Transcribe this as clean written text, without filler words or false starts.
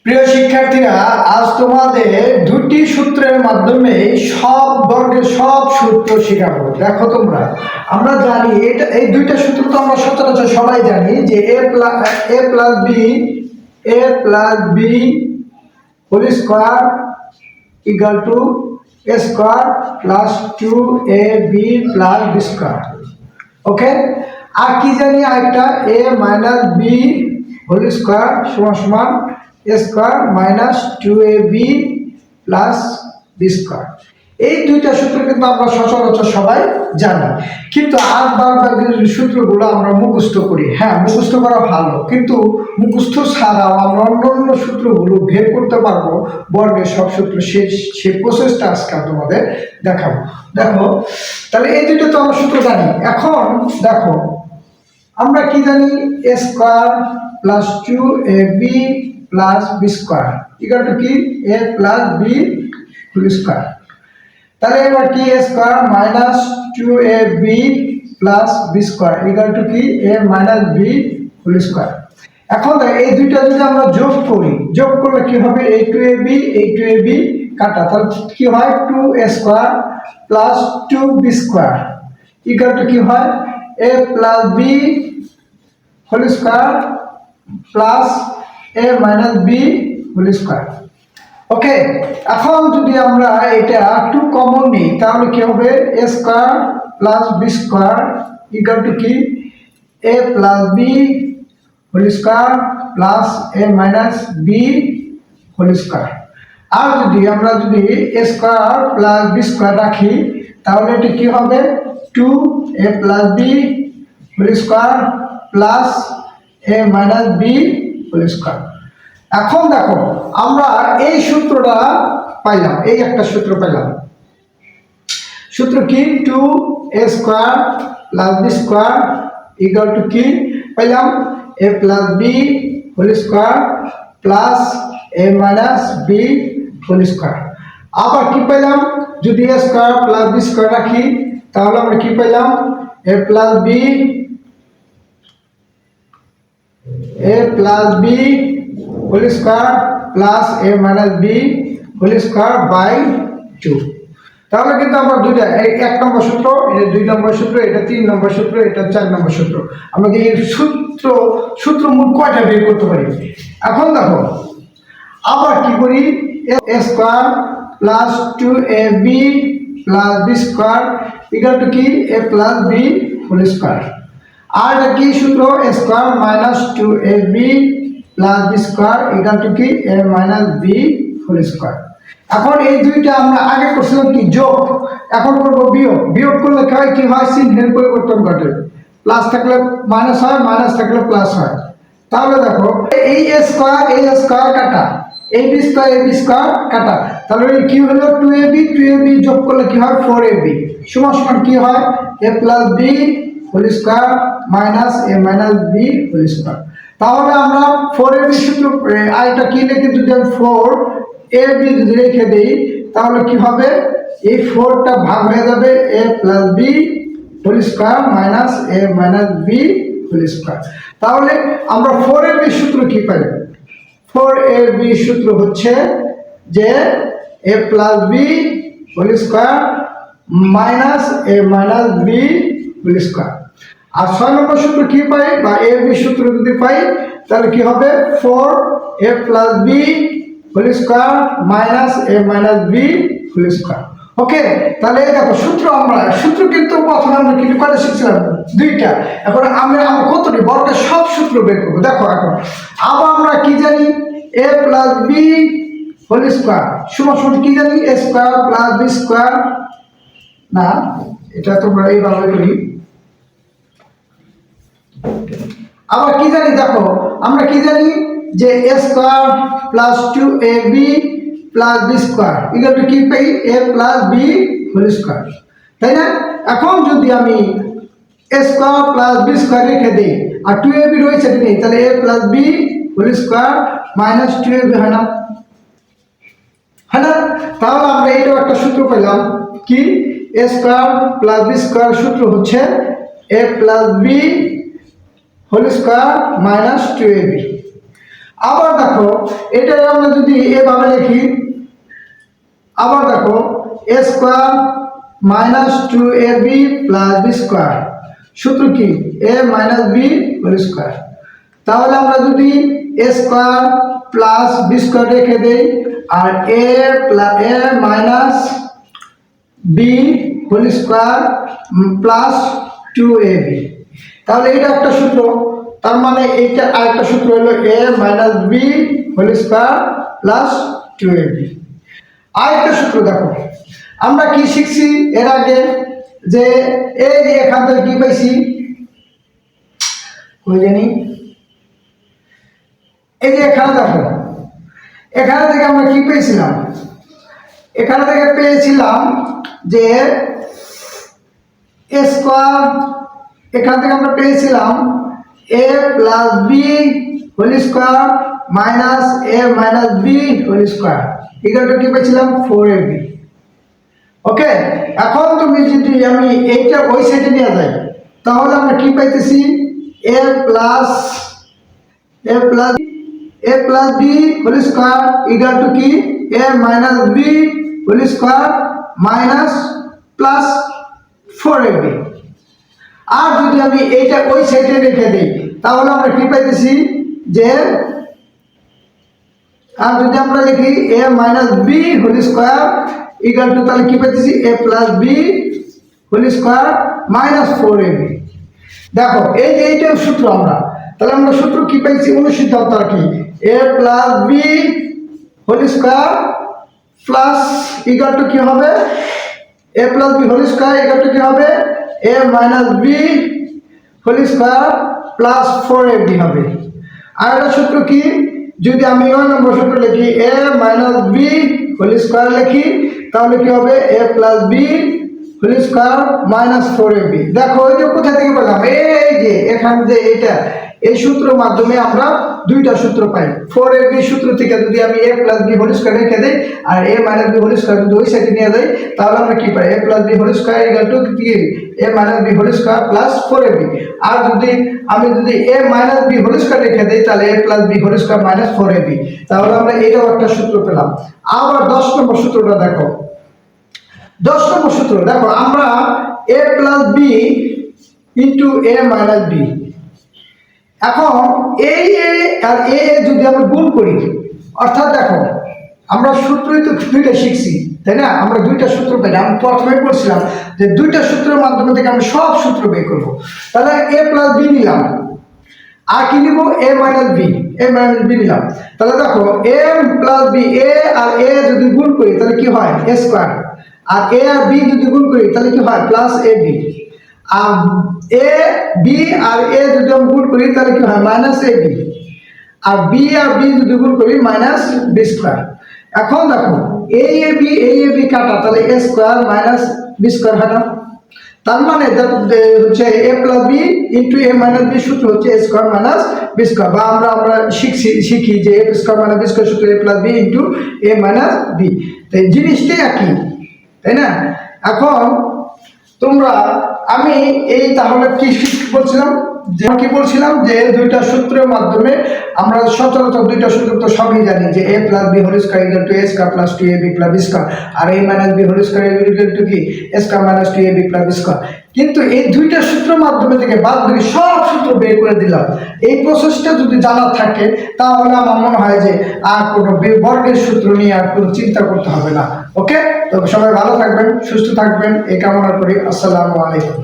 প্রিয় শিক্ষার্থীরা, আজ তোমাদের দুটি সূত্রের মাধ্যমে সব বর্গের সব সূত্র শেখাবো। দেখো তোমরা, আমরা জানি এই দুইটা সূত্র তো আমরা সচরাচর সবাই জানি যে a plus B whole square equal to a square plus 2ab plus b square. Okay, আর কি জানি আরেকটা a minus B whole square সমান সমান a square minus 2ab plus b square. এই দুইটা সূত্র কিন্তু আমরা সচরাচর সবাই জানি, কিন্তু আর বাকি সূত্রগুলো আমরা মুখস্থ করি। হ্যাঁ, মুখস্থ করা ভালো, কিন্তু মুখস্থ ছাড়াও আমরা অন্য সূত্রগুলো বের করতে পারবো, বর্গের সব সূত্র। সেই প্রসেসটা আজকে তোমাদের দেখাবো। দেখো, তাহলে এই দুইটা তো আমরা সূত্র জানি। এখন দেখো, আমরা কি জানি a square plus 2ab plus b square equal to কি a plus b whole square. তাহলে এবার কি a square minus 2ab plus b square equal to কি a minus b whole square. এখন এই দুইটা যদি আমরা যোগ করি, যোগ করলে কি হবে, এই 2ab কাটা, তাহলে কি হয় 2a square plus 2b square equal to কি হয় a plus b whole square plus a minus b whole square. Okay, এখন যদি আমরা এটা একটু কমন নিই, তাহলে কি হবে a square plus b square equal to কি a plus b whole square plus a minus b whole square. আর আমরা যদি a square plus b square রাখি, তাহলে এটা কি হবে 2a plus b whole square plus a minus b whole square. এখন দেখো, আমরা এই সূত্রটা পাইলাম, এই একটা সূত্র পাইলাম। সূত্র কি 2a square plus b square equal to কি পাইলাম a plus b whole square plus a minus b whole square. আবার কি পাইলাম, যদি a square plus b square রাখি, তাহলে আমরা কি পাইলাম a plus b whole square plus a minus b whole square by 2। তাহলে কিন্তু আমরা দুইটা, এক নম্বর সূত্র, এটা 2 নম্বর সূত্র, এটা 3 নম্বর সূত্র, এটা 4 নম্বর সূত্র, আমরা এই সূত্র মোট কয়টা বের করতে পারি। এখন দেখো, আবার কি করি, a square plus 2ab plus b square equal to কি a plus b whole square. আর এটা কি সূত্র, a square minus 2ab plus b square equal to কি a minus b whole square. এখন এই দুইটা আমরা আগে করছিলাম কি যোগ, এখন করবো বিয়োগ। বিয়োগ করলে কি হয়, চিহ্নের পরিবর্তন ঘটে, প্লাস থাকলে মাইনাস হয়, মাইনাস থাকলে প্লাস হয়। তাহলে দেখো, এই a স্কোয়ার কাটা, এই b স্কোয়ার কাটা, তাহলে কি হলো 2ab যোগ করলে কি হয় 4ab সমান সমান কি হয় a plus b whole square minus a minus b whole square. তাহলে আমরা 4ab সূত্র আইটা কি লিখে, যদি 4ab যদি রেখে দেই, তাহলে কি হবে, এই 4টা ভাগ হয়ে যাবে a plus b whole square minus a minus b whole square. তাহলে আমরা 4ab সূত্র কি পাই, 4ab সূত্র হচ্ছে যে a plus b whole square minus a minus b whole square. আর 6 নম্বর সূত্র কি পাই, বা ab সূত্র যদি পাই, তাহলে কি হবে 4a plus b whole square minus a minus b whole square. Okay, তাহলে দেখো সূত্র কিন্তু প্রথমে আমরা কি করে শিখছিলাম, দুইটা। এখন আমরা কতটি বর্গের সব সূত্র বের করবো। দেখো, এখন আবার আমরা কি জানি, a plus b whole square সমান সমান কি জানি a square plus b square, না এটা তোমরা এইভাবে করি। আবার কি জানি, দেখো আমরা কি জানি যে a square plus 2ab plus b square equal to কি পাই a plus b whole square, তাই না? এখন যদি আমি a square plus b square রেখে দিই, আর 2ab রয়েছে নেই, তাহলে a plus b whole square minus 2ab হয় না, হয় না? তাহলে আমরা এইটাও একটা সূত্র পেলাম, কি a square plus b square সূত্র হচ্ছে a plus b whole square minus 2ab। আবার দেখো এটাই আমরা যদি এভাবে লিখি, আবার দেখো A square minus 2ab plus B square, সূত্র কি A minus B whole square. তাহলে আমরা যদি A square plus B square রেখে দেই আর A minus B whole square plus 2ab, তাহলে এটা একটা সূত্র। তার মানে এইটা আরেকটা সূত্র হলো A minus B whole square plus 2ab। আরেকটা সূত্র দেখো, আমরা কি শিখছি এর আগে, যে এই যে এখান থেকে কি পাইছি, কই জানি, এই যে এখানে দেখো, এখানে থেকে আমরা কি পেয়েছিলাম, এখানে থেকে পেয়েছিলাম যে এ স্কোয়ার, এখান থেকে আমরা পেয়েছিলাম A plus B whole square minus A minus B whole square equal কি পেয়েছিলাম 4ab। ওকে, এখন তুমি যদি আমি এইটা ওই সাইডে নিয়ে যাই তাহলে আমরা কি পাইতেছি A plus B whole square equal to কি A minus B whole square minus plus 4ab। আর যদি আমি এইটা ওই সাইডে রেখে দিই তাহলে আমরা কি পাইতেছি যে, আর যদি আমরা লিখি A minus B whole square equal to, তাহলে কি পাইতেছি A plus B whole square minus 4ab। দেখো এই যে এইটার সূত্র আমরা, তাহলে আমরা সূত্র কি পাইছি, অনুসিদ্ধান্ত আর কি A plus B whole square plus equal to কি হবে A plus B whole square equal to কি হবে A minus B whole square plus 4ab হবে। আর একটা সূত্র কি, যদি আমি 9 নম্বর সূত্র লিখি A minus B whole square লিখি তাহলে কি হবে A plus B whole square minus 4ab। দেখো এই যে কোথা থেকে পেলাম, এই যে এখানে যে এটা, এই সূত্রের মাধ্যমে আমরা দুইটা সূত্র পাই। 4ab সূত্র থেকে যদি আমি a plus B whole square রেখে দেই আর a minus B whole square যদি ওই সাইডে নিয়ে যাই তাহলে আমরা কি পাই a plus B whole square equal to কি a minus B whole square plus 4ab। আর যদি আমি a minus B whole square রেখে দেই তাহলে a plus B whole square minus 4ab। তাহলে আমরা এটাও একটা সূত্র পেলাম। আবার 10 নম্বর সূত্রটা দেখো, 10 নম্বর সূত্র দেখো, আমরা a plus B into a minus B, এখন এই এ আর এ যদি আমরা গুণ করি, অর্থাৎ দেখো আমরা সূত্রই তো দুইটা শিখছি তাই না, আমরা দুইটা সূত্র পেলাম। আমি প্রথমে বলছিলাম যে দুইটা সূত্রের মাধ্যমে থেকে আমি সব সূত্র বের করব। তাহলে এ প্লাস বি নিলাম আর কি নিব এ মাইনাস বি নিলাম। তাহলে দেখো এ প্লাস বি, এ আর এ যদি গুণ করি তাহলে কি হয় এ স্কোয়ার, আর এ আর বি যদি গুণ করি তাহলে কি হয় plus A B, R A B আর এ যদি আমি গুণ করি তাহলে কি হয় minus A B, R B যদি গুণ করি মাইনাস বি স্কোয়ার। এখন দেখো এই এ বি কাটা, তাহলে এ স্কোয়ার মাইনাস বি স্কোয়ার হয় না, তার মানে হচ্ছে এ প্লাস বি ইন্টু এ মাইনাস বি সূত্র হচ্ছে এ স্কোয়ার মাইনাস বি স্কোয়ার, বা আমরা শিখি যে এ স্কোয়ার মাইনাস বি স্কোয়ার সূত্র এ প্লাস বি ইন্টু এ মাইনাস বি, তাই জিনিসটাই একই তাই না। এখন তোমরা আমি এই তাহলে কি বলছিলাম যে দুইটা সূত্রের মাধ্যমে আমরা সচরাচর দুইটা সূত্র তো সবই জানি যে a plus B whole square equal to a square plus 2ab plus B square, আর a minus B whole square equal to কি a square minus 2ab plus B square. কিন্তু এই দুইটা সূত্রের মাধ্যমে থেকে বাদ বাকি সব সূত্র বের করে দিলাম। এই প্রসেসটা যদি জানা থাকে তাহলে আমার মনে হয় যে আর কোনো বর্গের সূত্র নিয়ে আর কোনো চিন্তা করতে হবে না। ওকে, তো সবাই ভালো থাকবেন, সুস্থ থাকবেন এই কামনা করি। আসসালামু আলাইকুম।